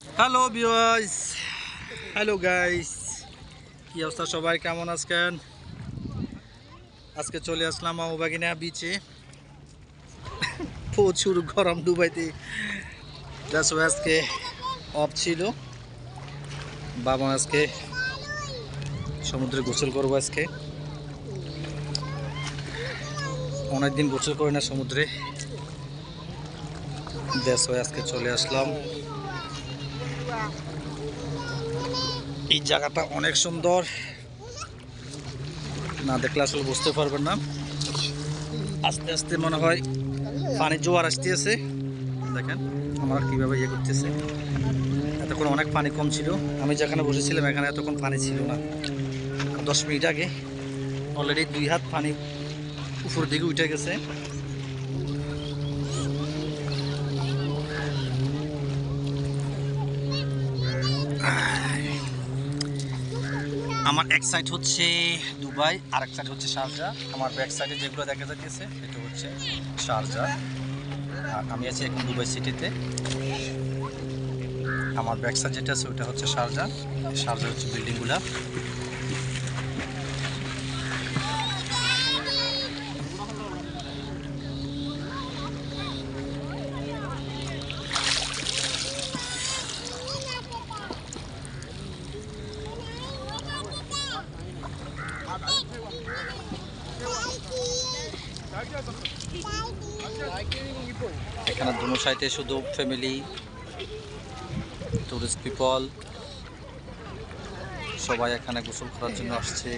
Hello viewers, hello guys, কি অবস্থা সবাই, কেমন আছেন? আজকে চলে আসলাম মামুবাগিনা বিচে। প্রচুর গরম দুবাইতে, আজকে অফ ছিল। বাবা আজকে সমুদ্রে গোসল করবো। আজকে অনেকদিন গোসল করি না সমুদ্রে, আজকে চলে আসলাম। এই জায়গাটা অনেক সুন্দর, না দেখলে আসলে বুঝতে পারবেন না। আস্তে আস্তে মনে হয় পানি জোয়ার আসতেছে। দেখেন আমরা কিভাবে ইয়ে করতেছে। এতক্ষণ অনেক পানি কম ছিল, আমি যেখানে বসেছিলাম এখানে এতক্ষণ পানি ছিল না। 10 মিনিট আগে অলরেডি 2 হাত পানি উপর দিকে উঠে গেছে। আমার এক সাইড হচ্ছে দুবাই, আর এক সাইড হচ্ছে শারজা। আমার ব্যাক সাইডে যেগুলো দেখা যাচ্ছে এটা হচ্ছে শারজা, আর আমি আছি এখন দুবাই সিটিতে। আমার ব্যাক সাইড যেটা আছে ওটা হচ্ছে শারজা। শারজা হচ্ছে বিল্ডিংগুলা। এখানে দুনো সাইডে শুধু ফ্যামিলি, টুরিস্ট পিপল সবাই এখানে গোসল করার জন্য আসছে।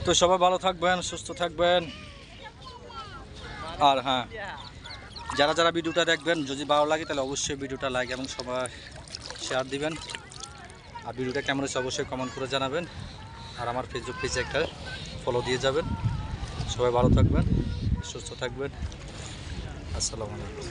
তো সবাই ভালো থাকবেন, সুস্থ থাকবেন। আর হ্যাঁ, যারা যারা ভিডিওটা দেখবেন, যদি ভালো লাগে তাহলে অবশ্যই ভিডিওটা লাইক এবং সবাই শেয়ার দিবেন। আর ভিডিওটা কেমন হচ্ছে অবশ্যই কমেন্ট করে জানাবেন। আর আমার ফেসবুক পেজে একটা ফলো দিয়ে যাবেন। সবাই ভালো থাকবেন, সুস্থ থাকবেন। আসসালামু আলাইকুম।